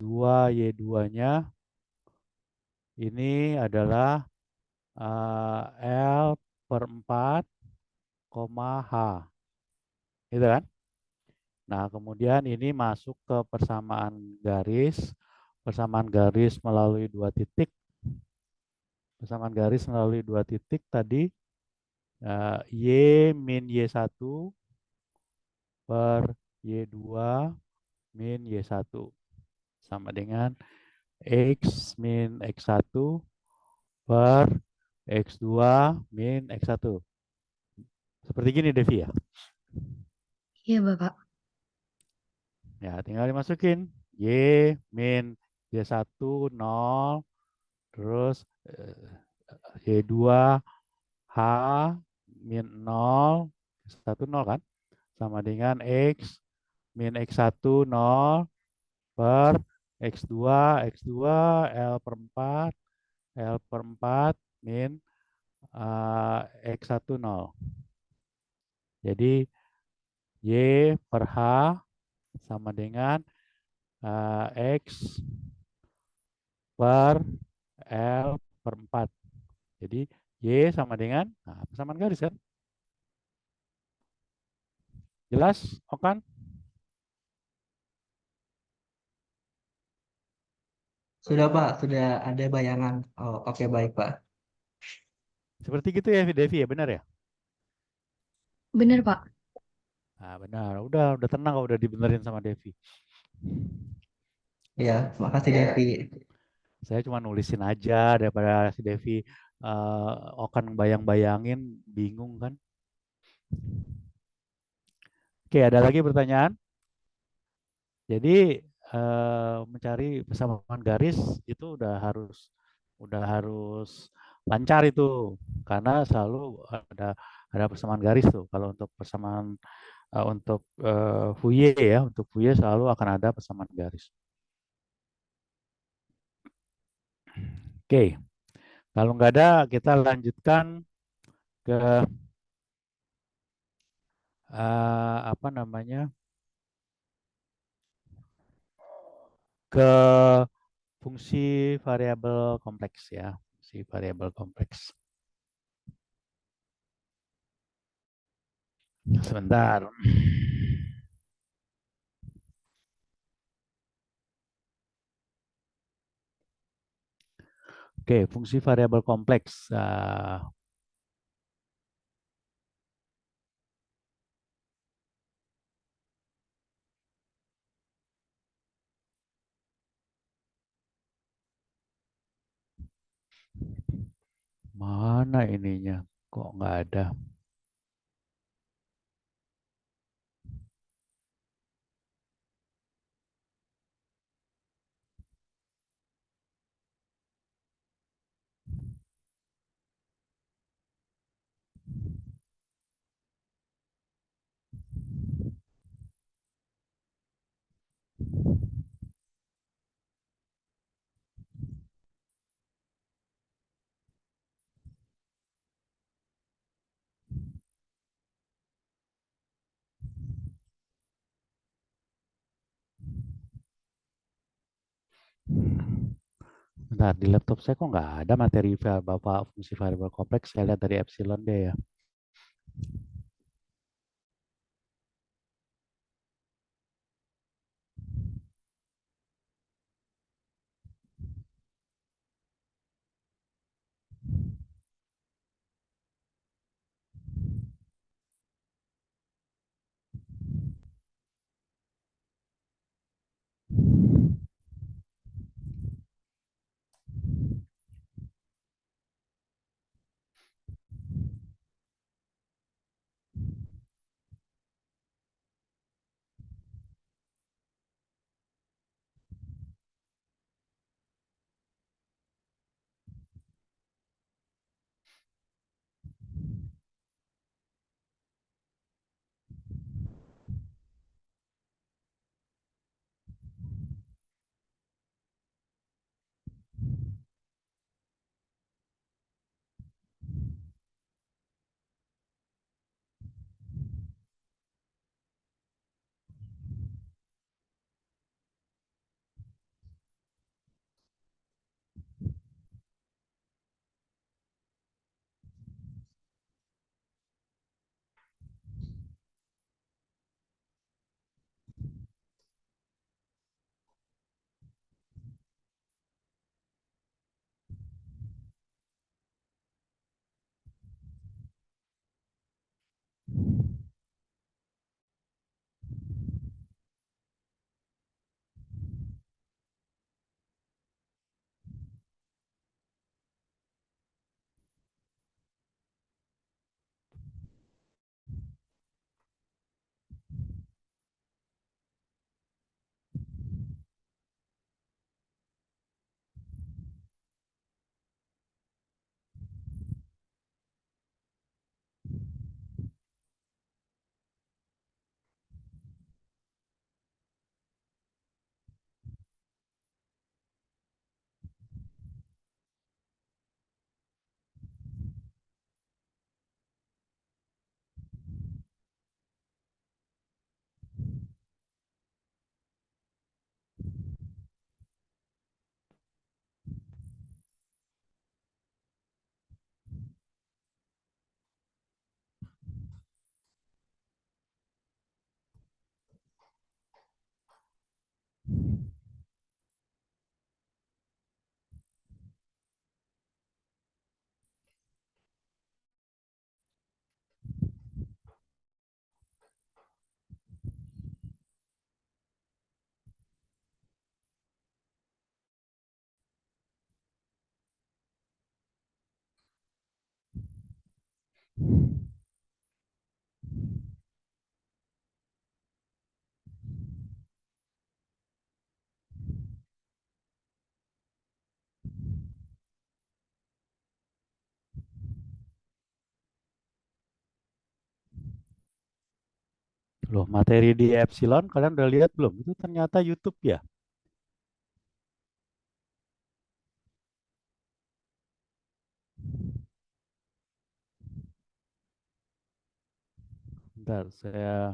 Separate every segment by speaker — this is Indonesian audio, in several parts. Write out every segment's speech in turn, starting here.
Speaker 1: 2Y2-nya ini adalah L per 4, H. Gitu kan? Nah, kemudian ini masuk ke persamaan garis. Persamaan garis melalui dua titik. Persamaan garis melalui dua titik tadi. Y min Y1 per Y2 min Y1 sama dengan X min X1 per X2 min X1. Seperti gini Devi ya.
Speaker 2: Iya, Bapak.
Speaker 1: Ya, tinggal dimasukin. Y min Y1 0, terus Y2 H min 0, 1 0 kan? Sama dengan X min X1 0 per X2 L per 4, L per 4 min X1 0. Jadi Y per H sama dengan X per L per 4. Jadi Y sama dengan persamaan garis kan? Jelas, Okan?
Speaker 3: Sudah Pak, sudah ada bayangan. Oh, oke baik Pak.
Speaker 1: Seperti gitu ya Devi ya, benar ya?
Speaker 2: Bener, Pak.
Speaker 1: Nah, benar. Udah tenang kalau udah dibenerin sama Devi.
Speaker 3: Ya, makasih Devi.
Speaker 1: Saya cuma nulisin aja daripada si Devi Okan bayang-bayangin bingung kan? Oke, ada lagi pertanyaan? Jadi mencari persamaan garis itu udah harus lancar itu karena selalu ada persamaan garis tuh. Kalau untuk persamaan untuk Fourier ya, untuk Fourier selalu akan ada persamaan garis. Oke, kalau nggak ada kita lanjutkan ke apa namanya ke fungsi variabel kompleks ya, fungsi variabel kompleks. Sebentar. Oke, fungsi variabel kompleks. Mana ininya? Kok nggak ada? Bentar, di laptop saya kok nggak ada materi bapak fungsi variabel kompleks. Saya lihat dari epsilon deh ya. Loh, materi di Epsilon kalian udah lihat belum? Itu ternyata YouTube ya. Bentar, saya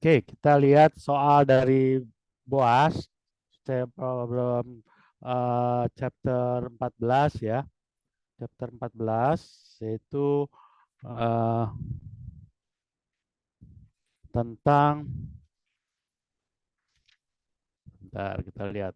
Speaker 1: Oke, kita lihat soal dari Boas, problem chapter 14 ya. Chapter 14 yaitu eh, tentang, bentar kita lihat.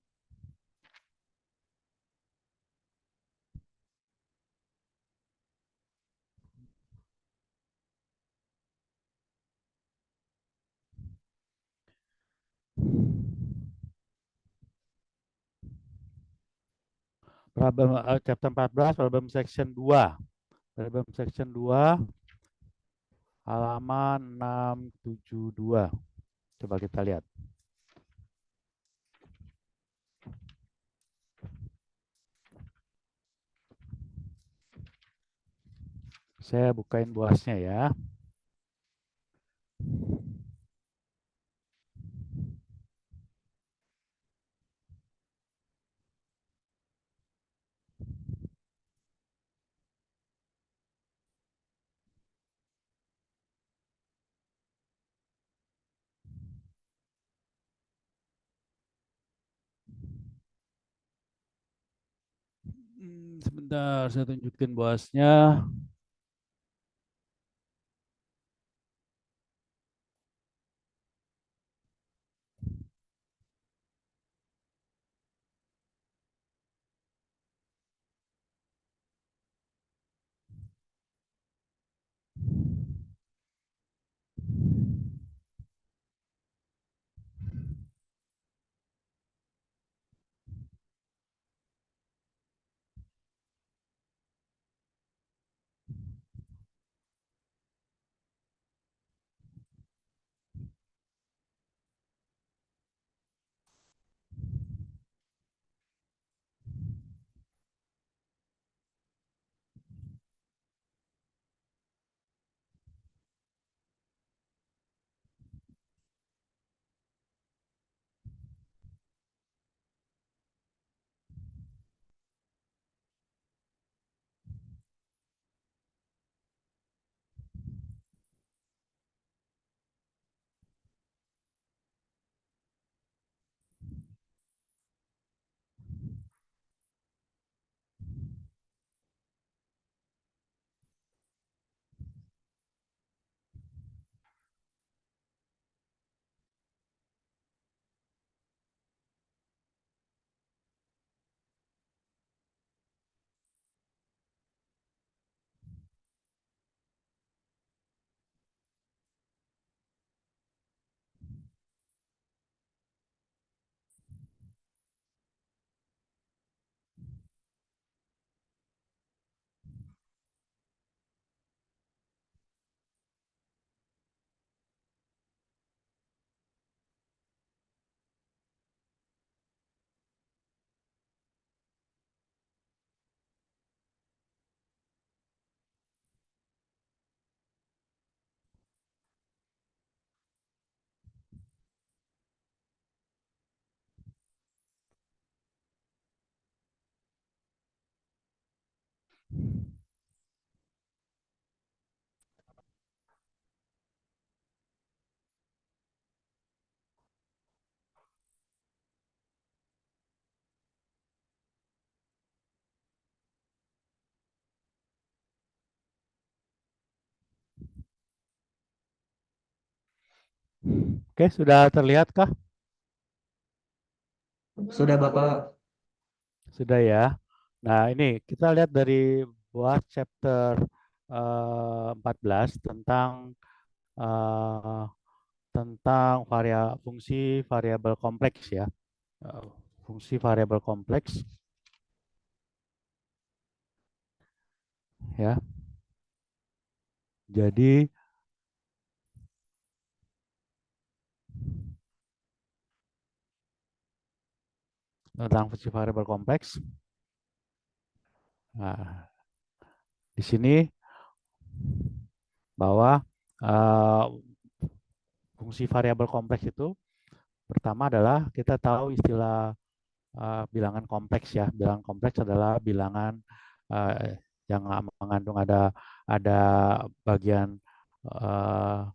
Speaker 1: Problem chapter 14, problem section 2. Problem section 2 halaman 672. Coba kita lihat. Saya bukain Boasnya ya. Sebentar, saya tunjukin Boasnya. Oke, sudah terlihatkah?
Speaker 3: Sudah Bapak.
Speaker 1: Sudah ya. Nah, ini kita lihat dari buah chapter 14 tentang eh, fungsi variabel kompleks ya. Eh, Fungsi variabel kompleks ya. Jadi tentang fungsi variabel kompleks. Nah, di sini bahwa eh, fungsi variabel kompleks itu pertama adalah kita tahu istilah bilangan kompleks ya. Bilangan kompleks adalah bilangan yang mengandung ada bagian uh,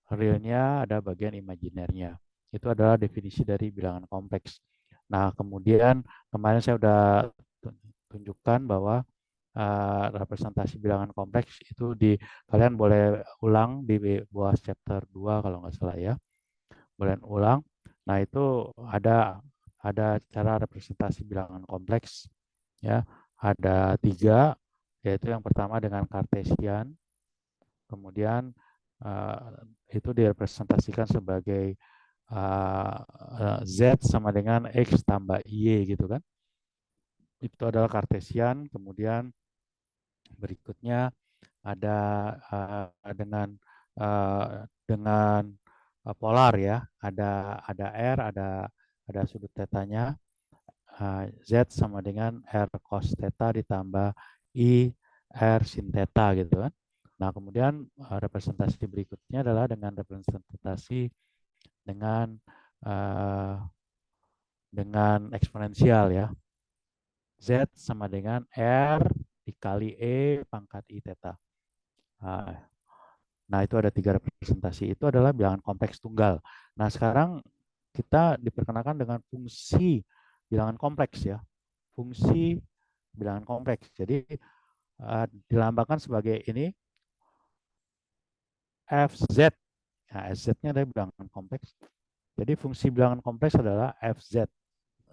Speaker 1: realnya, ada bagian imajinernya. Itu adalah definisi dari bilangan kompleks. Nah, kemudian kemarin saya sudah tunjukkan bahwa representasi bilangan kompleks itu kalian boleh ulang di bawah chapter 2 kalau nggak salah ya. Boleh ulang. Nah, itu ada cara representasi bilangan kompleks ya. Ada 3, yaitu yang pertama dengan Cartesian, kemudian itu direpresentasikan sebagai Z sama dengan X tambah Y gitu kan. Itu adalah Cartesian, kemudian berikutnya ada dengan polar ya, ada R, ada sudut tetanya, Z sama dengan R cos theta ditambah I R sin theta gitu kan. Nah, kemudian representasi berikutnya adalah dengan representasi dengan uh, dengan eksponensial ya. Z sama dengan R dikali E pangkat I theta. Nah, itu ada 3 representasi. Itu adalah bilangan kompleks tunggal. Nah, sekarang kita diperkenalkan dengan fungsi bilangan kompleks ya. Fungsi bilangan kompleks. Jadi dilambangkan sebagai ini Fz. Nah, Fz-nya adalah bilangan kompleks. Jadi fungsi bilangan kompleks adalah Fz.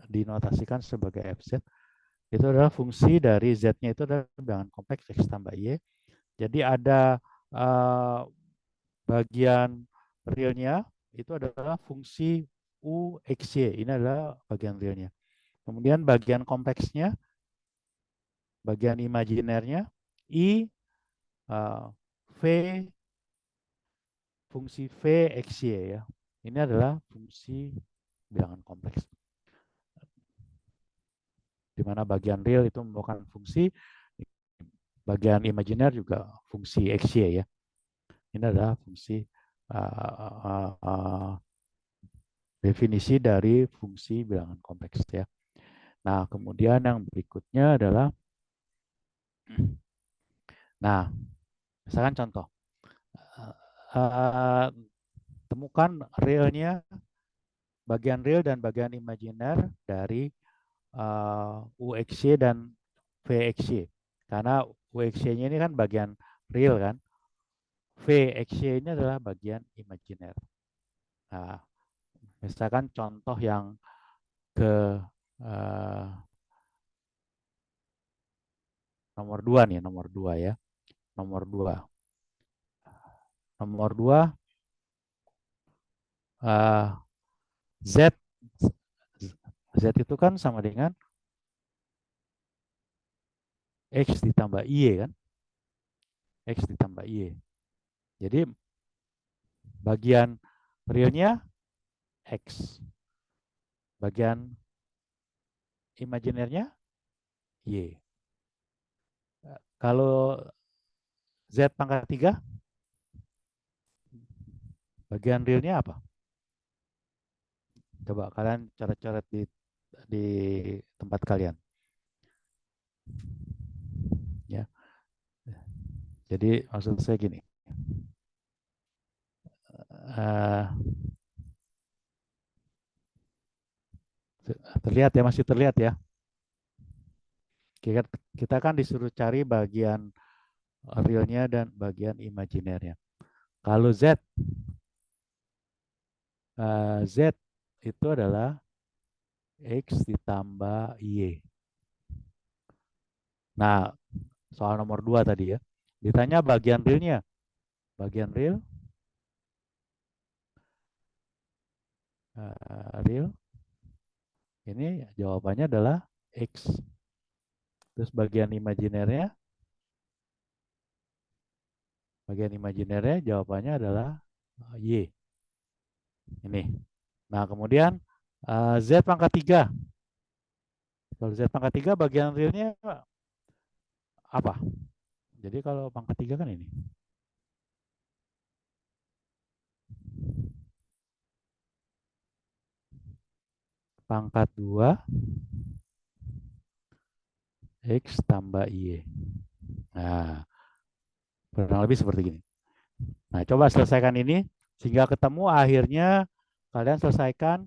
Speaker 1: Dinotasikan sebagai Fz. Itu adalah fungsi dari Z-nya itu adalah bilangan kompleks X tambah Y. Jadi ada bagian realnya itu adalah fungsi U, X, Y. Ini adalah bagian realnya. Kemudian bagian kompleksnya, bagian imajinernya, I, V, fungsi V, X, Y ya. Ini adalah fungsi bilangan kompleks. Di mana bagian real itu merupakan fungsi, bagian imajiner juga fungsi X, Y ya. Ini adalah fungsi definisi dari fungsi bilangan kompleks ya. Nah, kemudian yang berikutnya adalah, nah, misalkan contoh, temukan realnya, bagian real dan bagian imajiner dari UXY dan VXY. Karena UXY-nya ini kan bagian real kan, VXY ini adalah bagian imajiner. Nah, misalkan contoh yang ke nomor 2 nih, nomor 2 ya. Nomor 2. Nomor 2 Z Z itu kan sama dengan X ditambah Y kan? X ditambah Y. Jadi bagian realnya X. Bagian imajinernya Y. Kalau Z pangkat 3, bagian realnya apa? Coba kalian coret-coret di tempat kalian. Ya. Jadi maksud saya gini. Uh, terlihat ya, masih terlihat ya. Kita kan disuruh cari bagian realnya dan bagian imajinernya. Kalau Z Z itu adalah X ditambah Y. Nah, soal nomor 2 tadi ya. Ditanya bagian realnya. Bagian real, real, ini jawabannya adalah X. Terus bagian imajinernya jawabannya adalah Y. Ini. Nah, kemudian Z pangkat 3. Kalau Z pangkat 3 bagian realnya apa? Jadi kalau pangkat 3 kan ini. Pangkat 2 X tambah Y. Nah, kurang lebih seperti ini. Nah, coba selesaikan ini sehingga ketemu akhirnya kalian selesaikan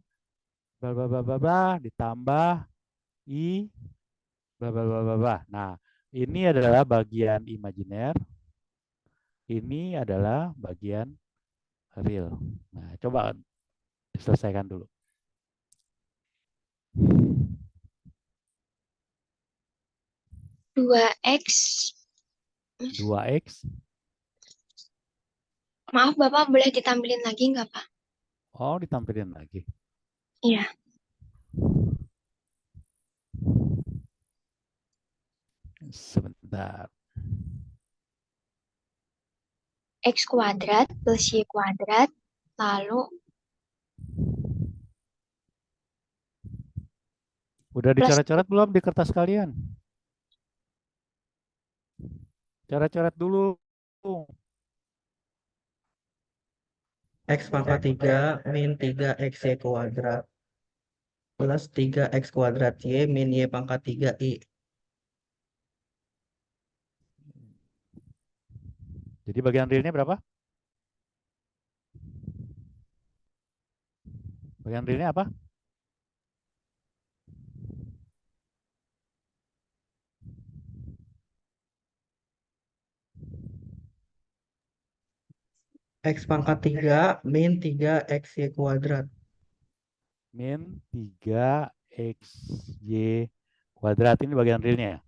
Speaker 1: bla bla bla bla bla ditambah I bla bla bla bla bla. Nah, ini adalah bagian imajiner, ini adalah bagian real. Nah, coba diselesaikan dulu.
Speaker 2: 2X.
Speaker 1: 2X.
Speaker 2: Maaf Bapak, boleh ditampilin lagi nggak Pak?
Speaker 1: Oh, ditampilin lagi.
Speaker 2: Iya.
Speaker 1: Sebentar.
Speaker 2: X kuadrat plus Y kuadrat, lalu
Speaker 1: Udah
Speaker 2: plus
Speaker 1: dicoret-coret belum di kertas kalian? Coret-coret dulu.
Speaker 3: X pangkat 3 min 3 XY kuadrat plus 3X kuadrat Y min Y pangkat 3I.
Speaker 1: Jadi bagian realnya berapa? Bagian realnya apa?
Speaker 3: X pangkat 3 min 3XY kuadrat.
Speaker 1: Min 3XY kuadrat. Ini bagian realnya ya?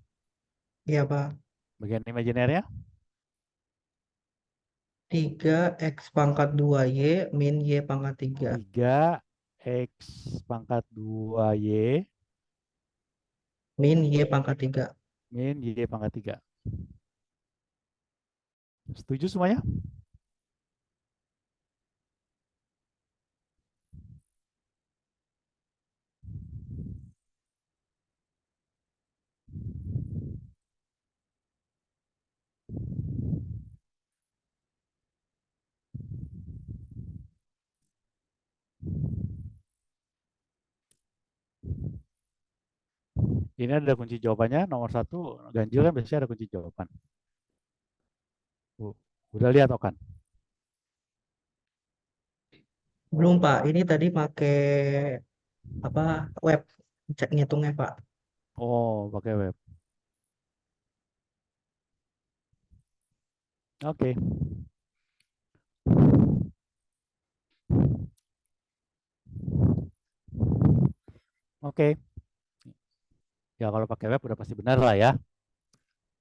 Speaker 3: Iya Pak.
Speaker 1: Bagian imajinernya?
Speaker 3: 3X pangkat 2Y min Y pangkat 3.
Speaker 1: 3X pangkat 2Y
Speaker 3: Min Y pangkat 3.
Speaker 1: min Y pangkat 3. Setuju semuanya? Ini ada kunci jawabannya. Nomor 1, ganjil kan biasanya ada kunci jawaban. Udah lihat Okan?
Speaker 3: Belum Pak, ini tadi pakai apa web cek ngitungnya Pak.
Speaker 1: Oh, pakai web. Oke. Oke. Ya kalau pakai web udah pasti benar lah ya.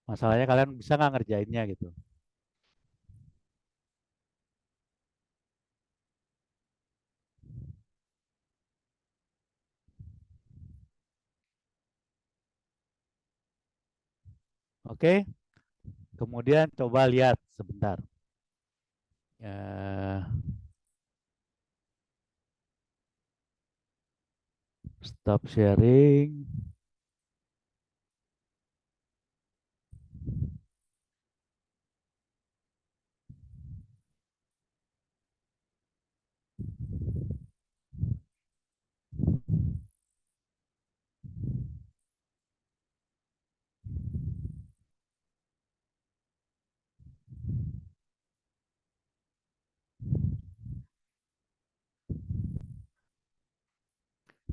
Speaker 1: Masalahnya kalian bisa nggak ngerjainnya gitu. Oke. Kemudian coba lihat sebentar. Eh, Stop sharing.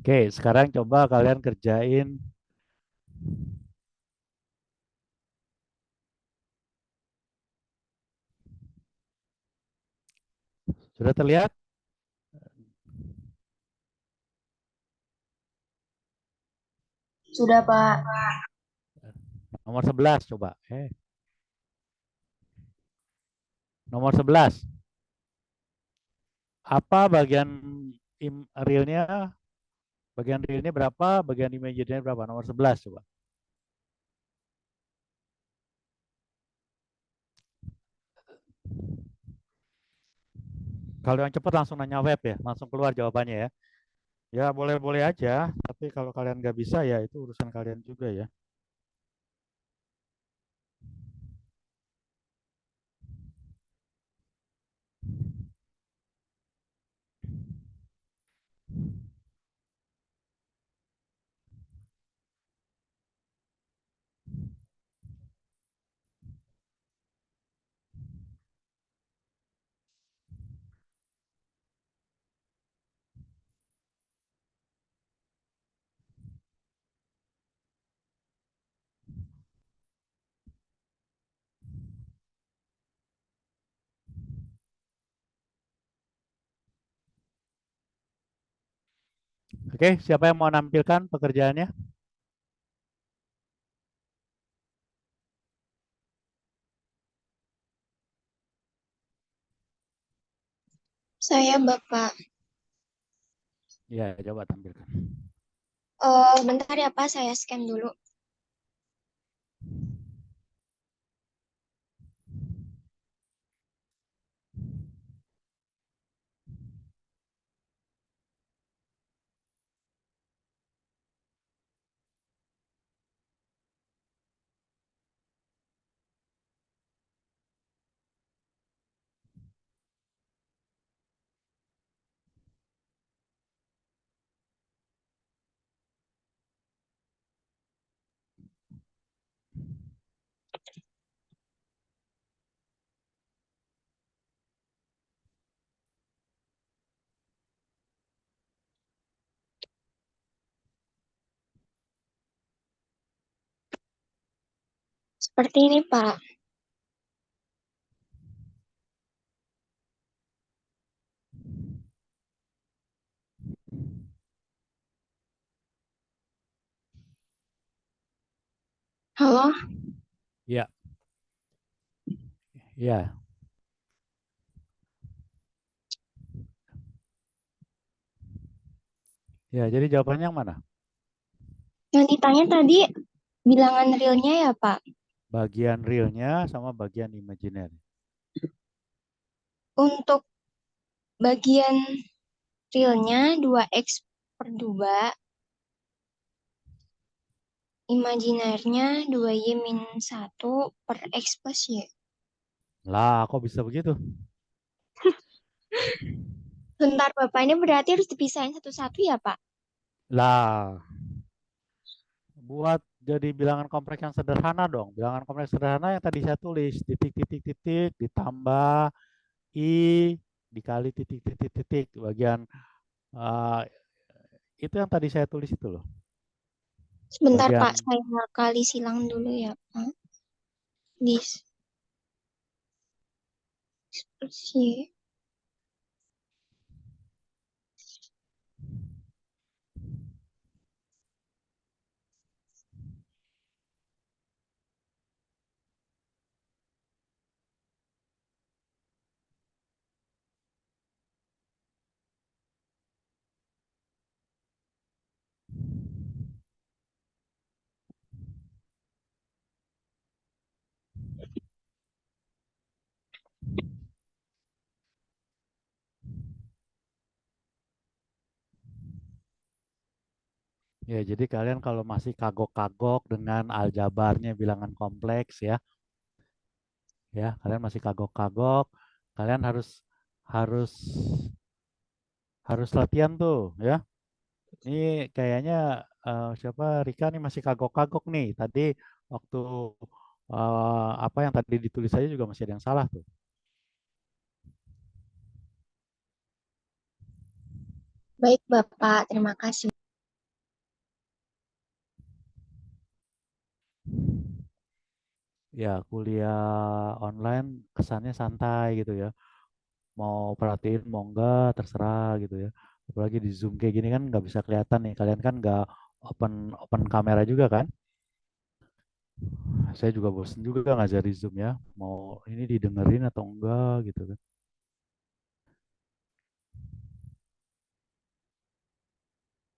Speaker 1: Oke, sekarang coba kalian kerjain. Sudah terlihat?
Speaker 2: Sudah, Pak.
Speaker 1: Nomor 11 coba. Nomor 11. Apa bagian realnya? Bagian realnya berapa? Bagian imaginary berapa? Nomor 11 coba. Kalau yang cepat langsung nanya web ya, langsung keluar jawabannya ya. Ya boleh-boleh aja, tapi kalau kalian nggak bisa ya itu urusan kalian juga ya. Oke, siapa yang mau nampilkan pekerjaannya?
Speaker 2: Saya, Bapak.
Speaker 1: Ya, coba tampilkan.
Speaker 2: Bentar ya, Pak. Saya scan dulu. Seperti ini, Pak. Halo?
Speaker 1: Ya, ya, ya. Jadi jawabannya yang mana?
Speaker 2: Yang ditanya tadi bilangan realnya ya, Pak.
Speaker 1: Bagian realnya sama bagian imaginary.
Speaker 2: Untuk bagian realnya 2x per 2, imaginarnya 2y min 1 per x plus y.
Speaker 1: Lah, kok bisa begitu?
Speaker 2: Bentar, Bapak. Ini berarti harus dipisahin satu-satu ya, Pak?
Speaker 1: Lah, buat jadi bilangan kompleks yang sederhana dong. Bilangan kompleks sederhana yang tadi saya tulis titik titik titik ditambah i dikali titik titik titik bagian eh, itu yang tadi saya tulis itu loh.
Speaker 2: Sebentar, Pak.
Speaker 1: Bagian
Speaker 2: Saya kali silang dulu ya, Pak. This plus y.
Speaker 1: ya jadi kalian kalau masih kagok-kagok dengan aljabarnya bilangan kompleks ya kalian masih kagok-kagok, kalian harus harus harus latihan tuh ya. Ini kayaknya siapa Rika nih masih kagok-kagok nih. Tadi waktu apa yang tadi ditulis saja juga masih ada yang salah tuh.
Speaker 2: Baik, Bapak. Terima kasih.
Speaker 1: Ya, kuliah online kesannya santai gitu ya. Mau perhatiin mau enggak terserah gitu ya. Apalagi di Zoom kayak gini kan nggak bisa kelihatan nih. Kalian kan nggak open kamera juga kan. Saya juga bosen juga ngajari Zoom ya. Mau ini didengerin atau enggak gitu kan.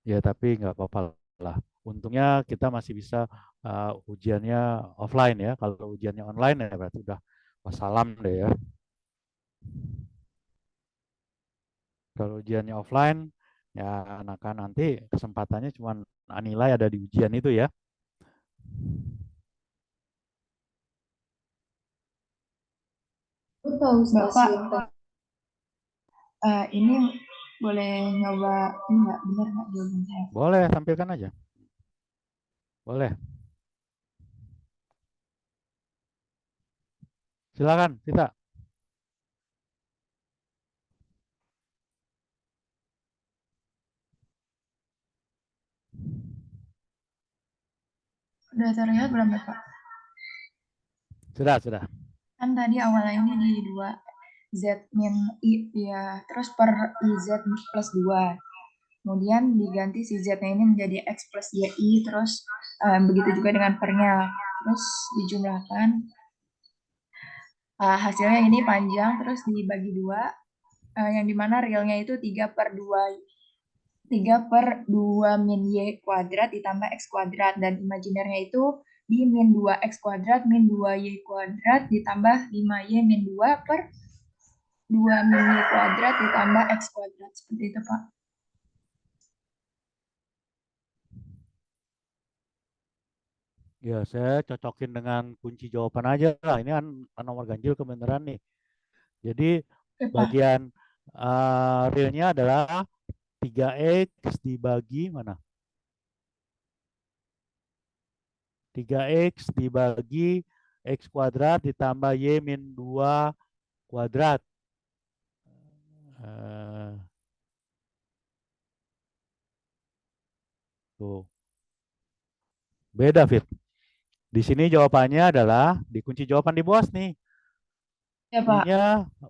Speaker 1: Ya tapi nggak apa-apa lah. Untungnya kita masih bisa ujiannya offline ya. Kalau ujiannya online ya berarti udah wassalam deh ya. Kalau ujiannya offline ya anak nanti kesempatannya cuma nilai ada di ujian itu ya.
Speaker 4: Bapak, ini boleh nyoba ini nggak benar nggak jawaban saya?
Speaker 1: Boleh tampilkan aja. Boleh. Silakan, kita.
Speaker 4: Udah terlihat belum Bapak?
Speaker 1: Sudah.
Speaker 4: Kan tadi awalnya ini di 2 Z min I ya, terus per IZ plus 2. Kemudian diganti si Z-nya ini menjadi X plus YI, terus begitu juga dengan pernya. Terus dijumlahkan, hasilnya ini panjang, terus dibagi 2, yang dimana realnya itu 3/2 min Y kuadrat ditambah X kuadrat, dan imajinernya itu di min 2X kuadrat min 2Y kuadrat ditambah 5Y min 2 per 2 min Y kuadrat ditambah X kuadrat. Seperti itu, Pak.
Speaker 1: Ya, saya cocokin dengan kunci jawaban aja lah. Ini kan nomor ganjil kebenaran nih. Jadi
Speaker 4: Oke, Pak.
Speaker 1: bagian realnya adalah 3X dibagi mana? 3X dibagi X kuadrat ditambah Y min 2 kuadrat. Eh, tuh. Beda, Fit. Di sini jawabannya adalah di kunci jawaban di bawah nih.
Speaker 4: Ya, Pak.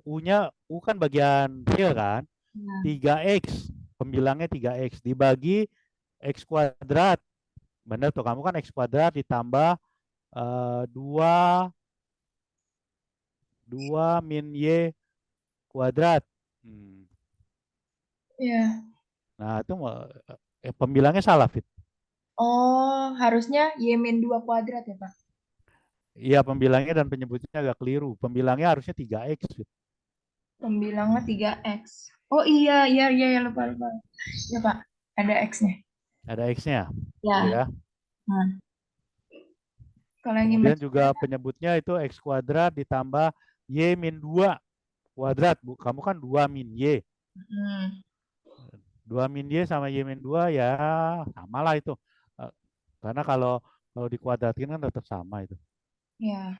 Speaker 1: U-nya U kan bagian real kan?
Speaker 4: Nah,
Speaker 1: 3X, pembilangnya 3X dibagi X kuadrat. Benar tuh, kamu kan X kuadrat ditambah 2 min Y kuadrat.
Speaker 4: ya.
Speaker 1: Nah, itu pembilangnya salah, Fit.
Speaker 4: Oh, harusnya Y min 2 kuadrat ya, Pak?
Speaker 1: Iya, pembilangnya dan penyebutnya agak keliru. Pembilangnya harusnya 3X, Fit.
Speaker 4: Pembilangnya 3X. Oh iya, lupa. Ya, Pak. Ada X-nya.
Speaker 1: Ada X-nya.
Speaker 4: Ya.
Speaker 1: Ya.
Speaker 4: Nah. Kalau yang
Speaker 1: Kemudian
Speaker 4: image
Speaker 1: juga penyebutnya itu X kuadrat ditambah Y min 2 kuadrat. Kamu kan 2 min Y. 2 min Y sama Y min 2 ya sama lah itu. Eh, Karena kalau dikuadratin kan tetap sama itu.
Speaker 4: ya.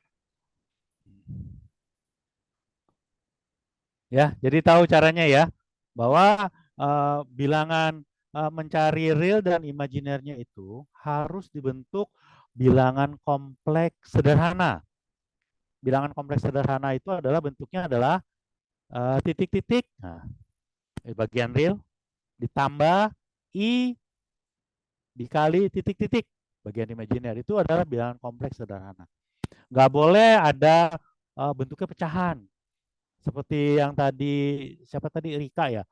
Speaker 1: Ya, jadi tahu caranya ya. Bahwa bilangan mencari real dan imajinernya itu harus dibentuk bilangan kompleks sederhana. Bilangan kompleks sederhana itu adalah bentuknya adalah titik-titik. Nah, bagian real ditambah I dikali titik-titik. Bagian imajiner itu adalah bilangan kompleks sederhana. Nggak boleh ada bentuknya pecahan. Seperti yang tadi, siapa tadi? Rika ya.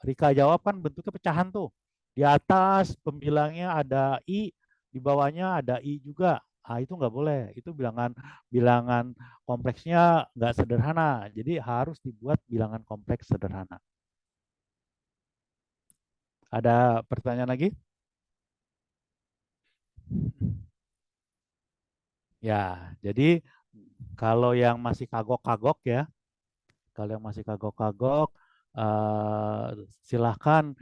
Speaker 1: Rika jawab kan bentuknya pecahan tuh. Di atas pembilangnya ada I, di bawahnya ada I juga. Ah, itu nggak boleh. Itu bilangan bilangan kompleksnya nggak sederhana. Jadi harus dibuat bilangan kompleks sederhana. Ada pertanyaan lagi? Ya, jadi kalau yang masih kagok-kagok ya, kalau yang masih kagok-kagok, silahkan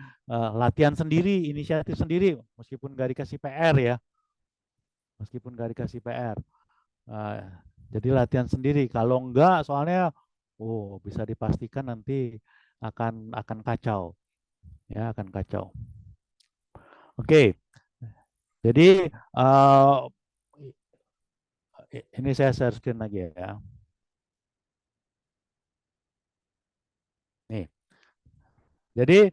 Speaker 1: latihan sendiri, inisiatif sendiri, meskipun gak dikasih PR ya, meskipun gak dikasih PR. Eh, jadi latihan sendiri. Kalau enggak, soalnya, bisa dipastikan nanti akan kacau, ya akan kacau. Oke, jadi ini saya share screen lagi ya. Nih, jadi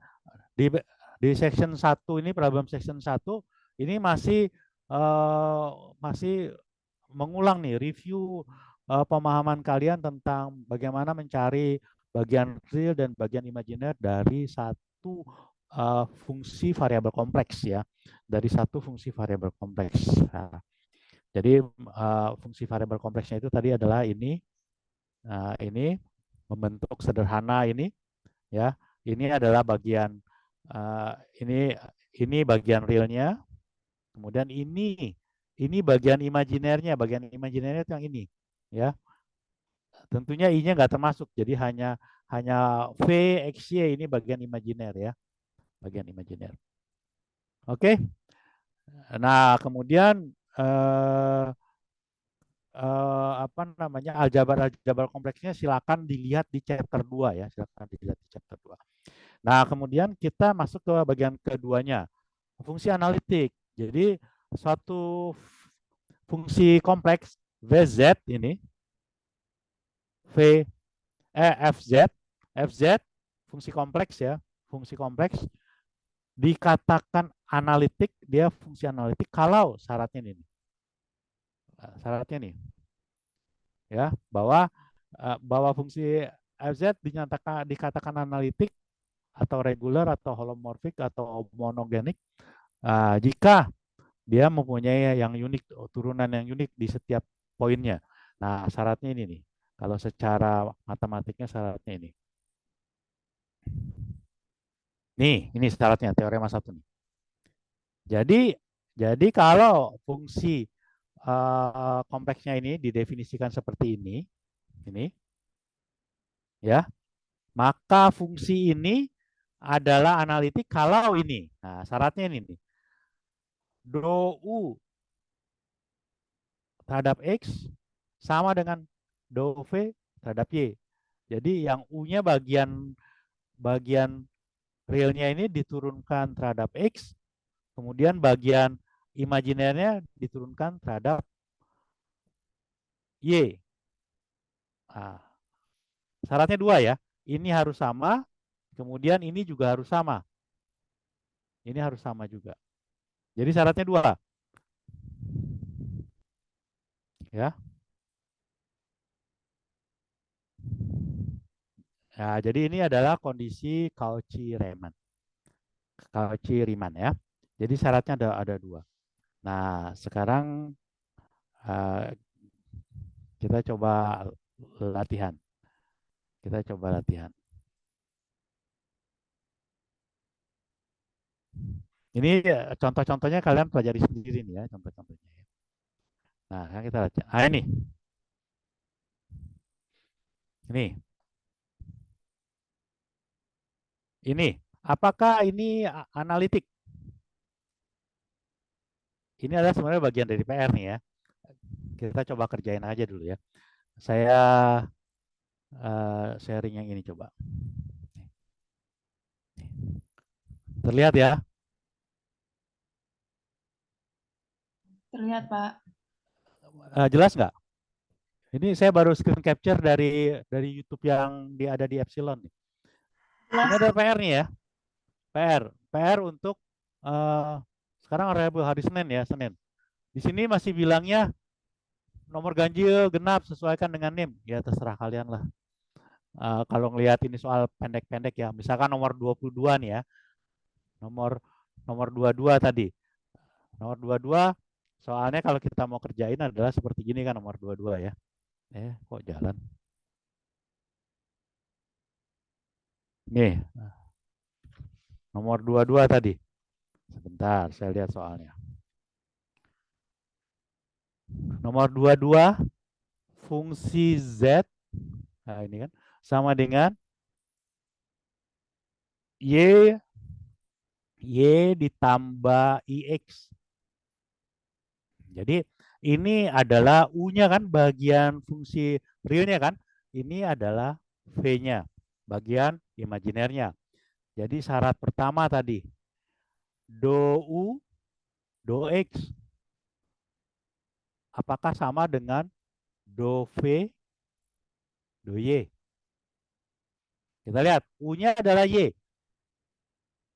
Speaker 1: di section 1 ini, problem section 1 Ini masih mengulang nih, review pemahaman kalian tentang bagaimana mencari bagian real dan bagian imajiner dari satu fungsi variabel kompleks ya, dari satu fungsi variabel kompleks. Nah, jadi fungsi variabel kompleksnya itu tadi adalah ini membentuk sederhana ini ya. Ini adalah bagian ini bagian realnya. Kemudian ini bagian imajinernya. Bagian imajinernya itu yang ini ya. Tentunya I-nya nggak termasuk. Jadi hanya V, X, Y ini bagian imajiner ya. Bagian imajiner. Oke. Nah, kemudian apa namanya aljabar kompleksnya silakan dilihat di chapter 2 ya, silakan dilihat di chapter 2. Nah, kemudian kita masuk ke bagian keduanya, fungsi analitik. Jadi suatu fungsi kompleks VZ ini FZ fungsi kompleks ya, fungsi kompleks dikatakan analitik, dia fungsi analitik kalau syaratnya ini. Syaratnya nih ya, bahwa fungsi FZ dikatakan analitik atau regular atau holomorfik atau monogenik jika dia mempunyai yang unik, turunan yang unik di setiap poinnya. Nah, syaratnya ini nih. Kalau secara matematiknya syaratnya ini. Nih, ini syaratnya teorema 1 nih. Jadi kalau fungsi kompleksnya ini didefinisikan seperti ini ya, maka fungsi ini adalah analitik kalau ini. Nah, syaratnya ini nih. Do U terhadap X sama dengan do V terhadap Y. Jadi yang U-nya bagian realnya ini diturunkan terhadap X, kemudian bagian imajinernya diturunkan terhadap Y. Nah, syaratnya 2 ya. Ini harus sama, kemudian ini juga harus sama. Ini harus sama juga. Jadi syaratnya 2. Ya. Nah, jadi ini adalah kondisi Cauchy-Riemann. Cauchy-Riemann ya. Jadi syaratnya ada 2. Nah, sekarang kita coba latihan. Ini contoh-contohnya kalian pelajari sendiri nih ya, contoh-contohnya. Nah, sekarang kita latihan. Ini. Ini. Apakah ini analitik? Ini adalah sebenarnya bagian dari PR nih ya. Kita coba kerjain aja dulu ya. Saya sharing yang ini coba. Terlihat ya?
Speaker 4: Terlihat, Pak.
Speaker 1: Jelas nggak? Ini saya baru screen capture dari YouTube yang ada di Epsilon. Ini ada PR nih ya. PR untuk sekarang hari Senin ya, Senin. Di sini masih bilangnya nomor ganjil genap sesuaikan dengan NIM. Ya terserah kalian lah. Kalau ngelihat ini soal pendek-pendek ya, misalkan nomor 22 nih ya. Nomor 22 tadi. Nomor 22 soalnya kalau kita mau kerjain adalah seperti gini kan nomor 22 ya. Kok jalan? Nih. Nomor 22 tadi. Sebentar, saya lihat soalnya. Nomor 22 fungsi Z, nah ini kan, sama dengan Y ditambah IX. Jadi ini adalah U-nya kan bagian fungsi realnya kan. Ini adalah V-nya, bagian imajinernya. Jadi syarat pertama tadi, do U, do X, apakah sama dengan do V, do Y? Kita lihat, U-nya adalah Y.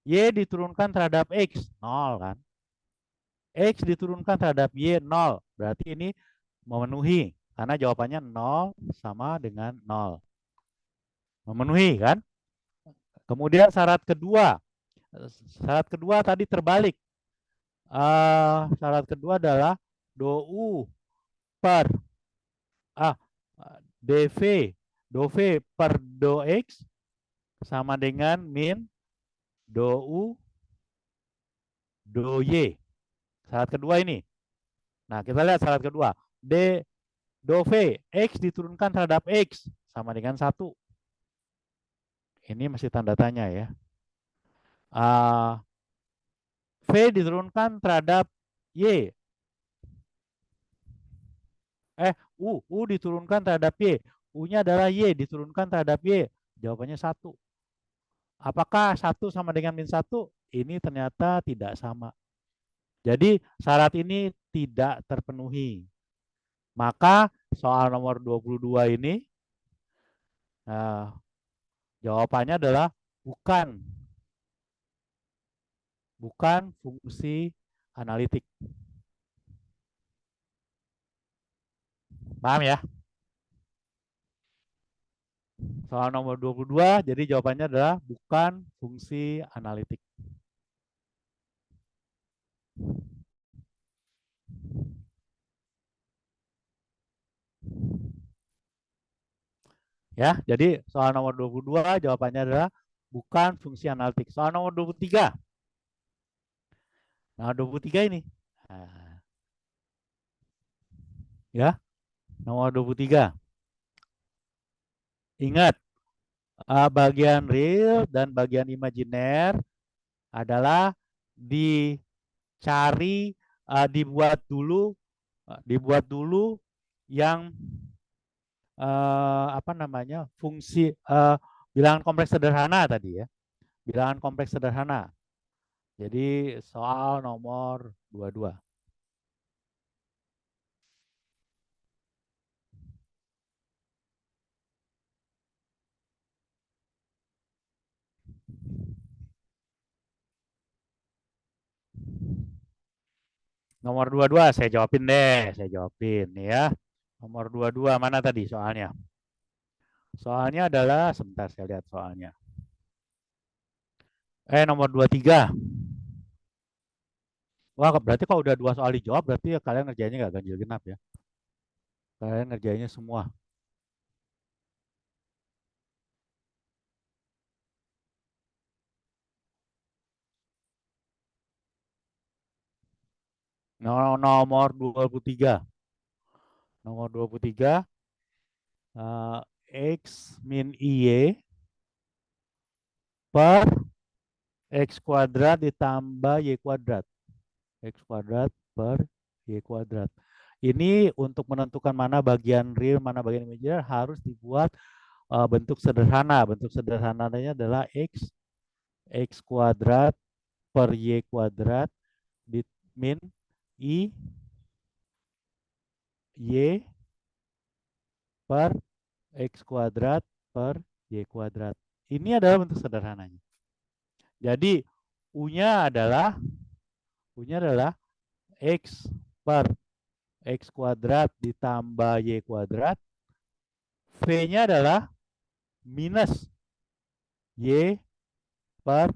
Speaker 1: Y diturunkan terhadap X, 0 kan. X diturunkan terhadap Y 0. Berarti ini memenuhi. Karena jawabannya 0 sama dengan 0. Memenuhi kan? Kemudian syarat kedua. Syarat kedua tadi terbalik. Syarat kedua adalah do U per dV. Do V per do X sama dengan min do U do Y. Syarat kedua ini. Nah, kita lihat syarat kedua. Do V, X diturunkan terhadap X sama dengan 1. Ini masih tanda tanya ya. V diturunkan terhadap Y. U diturunkan terhadap Y. U-nya adalah Y, diturunkan terhadap Y. Jawabannya 1. Apakah 1 sama dengan min 1? Ini ternyata tidak sama. Jadi syarat ini tidak terpenuhi. Maka soal nomor 22 ini jawabannya adalah bukan fungsi analitik. Paham ya? Soal nomor 22, jadi jawabannya adalah bukan fungsi analitik. Ya, jadi soal nomor 22 jawabannya adalah bukan fungsi analitik. Soal nomor 23. Nah, 23 ini. Ya, nomor 23. Ingat, bagian real dan bagian imajiner adalah dicari, dibuat dulu yang fungsi bilangan kompleks sederhana tadi ya. Bilangan kompleks sederhana. Jadi soal nomor 22. Nomor 22 saya jawabin deh, saya jawabin ya. Nomor 22 mana tadi soalnya? Soalnya adalah, sebentar saya lihat soalnya. Nomor 23. Wah, berarti kalau udah 2 soal dijawab, berarti ya kalian ngerjainnya nggak ganjil genap ya. Kalian ngerjainnya semua. Nomor 23. Nomor 23. X min Y per X kuadrat ditambah Y kuadrat. X kuadrat per Y kuadrat. Ini untuk menentukan mana bagian real, mana bagian imajiner harus dibuat bentuk sederhana. Bentuk sederhananya adalah X kuadrat per Y kuadrat min I Y per X kuadrat per Y kuadrat. Ini adalah bentuk sederhananya. Jadi U-nya adalah X per X kuadrat ditambah Y kuadrat. V-nya adalah minus Y per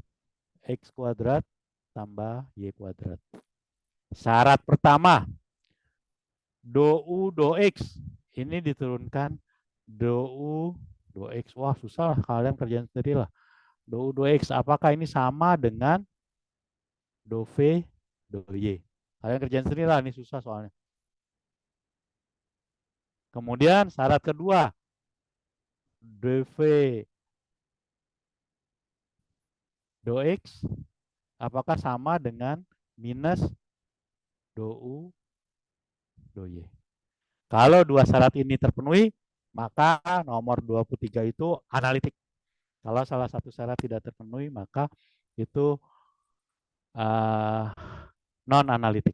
Speaker 1: X kuadrat tambah Y kuadrat. Syarat pertama, do U, do X. Ini diturunkan do U, do X. Wah, susah lah, kalian kerjain sendiri lah. Do U, do X, apakah ini sama dengan do V, do Y? Kalian kerjain sendiri lah, ini susah soalnya. Kemudian syarat kedua, dV do X apakah sama dengan minus do U do Y. Kalau dua syarat ini terpenuhi, maka nomor 23 itu analitik. Kalau salah satu syarat tidak terpenuhi, maka itu non-analitik.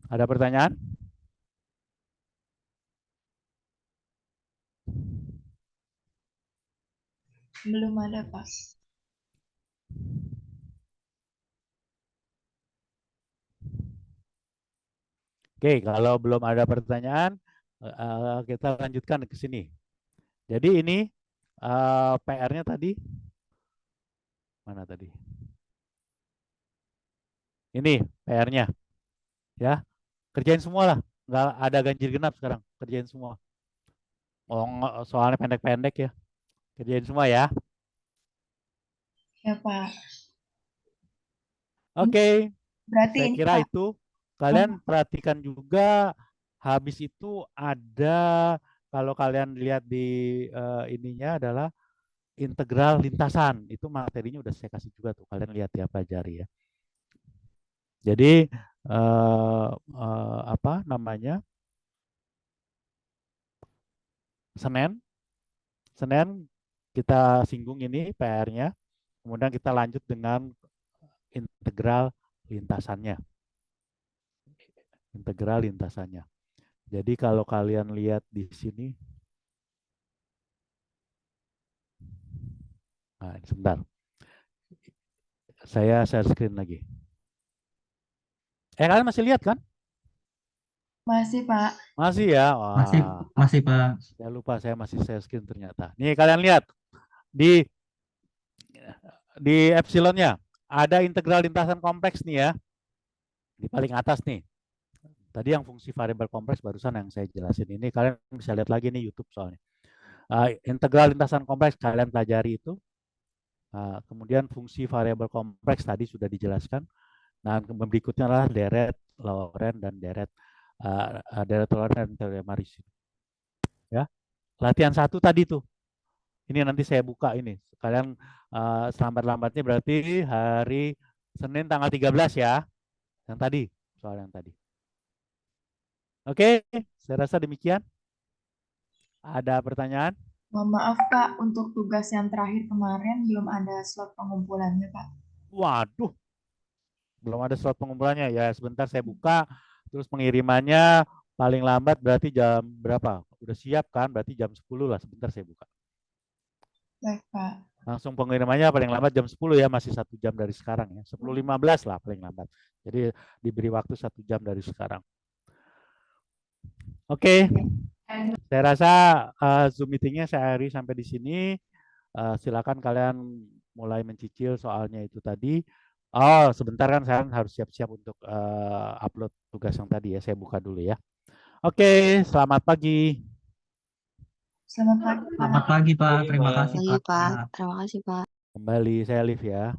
Speaker 1: Ada pertanyaan?
Speaker 4: Belum ada, Pak.
Speaker 1: Oke, kalau belum ada pertanyaan, kita lanjutkan ke sini. Jadi ini PR-nya tadi, mana tadi? Ini PR-nya, ya. Kerjain semua lah, nggak ada ganjil genap sekarang, kerjain semua. Oh, soalnya pendek-pendek ya, kerjain semua ya.
Speaker 4: Ya, Pak.
Speaker 1: Oke,
Speaker 4: Berarti
Speaker 1: saya
Speaker 4: ini,
Speaker 1: kira
Speaker 4: Pak.
Speaker 1: itu. Kalian perhatikan juga, habis itu ada, kalau kalian lihat di ininya adalah integral lintasan. Itu materinya udah saya kasih juga tuh, kalian lihat ya, pelajari ya. Jadi apa namanya? Senin kita singgung ini PR-nya. Kemudian kita lanjut dengan integral lintasannya. Integral lintasannya. Jadi kalau kalian lihat di sini, nah, sebentar. Saya share screen lagi. Kalian masih lihat kan?
Speaker 4: Masih, Pak.
Speaker 1: Masih ya?
Speaker 3: Masih,
Speaker 1: Wah,
Speaker 3: masih Pak.
Speaker 1: saya lupa saya masih share screen ternyata. Nih kalian lihat di epsilonnya ada integral lintasan kompleks nih ya. Di paling atas nih. Tadi yang fungsi variabel kompleks barusan yang saya jelasin ini kalian bisa lihat lagi nih YouTube soalnya. Integral lintasan kompleks kalian pelajari itu. Kemudian fungsi variabel kompleks tadi sudah dijelaskan. Nah, berikutnya adalah deret, Laurent, dan deret Laurent dan teorema Ricci. Ya, latihan 1 tadi tuh. Ini nanti saya buka ini. Kalian selambat-lambatnya berarti hari Senin tanggal 13 ya. Yang tadi, soal yang tadi. Oke, saya rasa demikian. Ada pertanyaan?
Speaker 4: Mohon maaf, Pak. Untuk tugas yang terakhir kemarin belum ada slot pengumpulannya, Pak.
Speaker 1: Waduh, belum ada slot pengumpulannya. Ya, sebentar saya buka. Terus pengirimannya paling lambat berarti jam berapa? Udah siap kan? Berarti jam 10 lah. Sebentar saya buka.
Speaker 4: Baik, Pak.
Speaker 1: Langsung pengirimannya paling lambat jam 10 ya. Masih 1 jam dari sekarang ya. 10.15 lah paling lambat. Jadi diberi waktu 1 jam dari sekarang. Oke. Saya rasa Zoom meetingnya saya akhiri sampai di sini. Silakan kalian mulai mencicil soalnya itu tadi. Oh, sebentar kan saya harus siap-siap untuk upload tugas yang tadi ya. Saya buka dulu ya. Oke, selamat pagi.
Speaker 4: Selamat pagi, Pak.
Speaker 3: Selamat pagi Pak. Terima kasih
Speaker 5: Pagi,
Speaker 3: Pak.
Speaker 5: Pak. Terima kasih, Pak.
Speaker 1: Kembali saya live ya.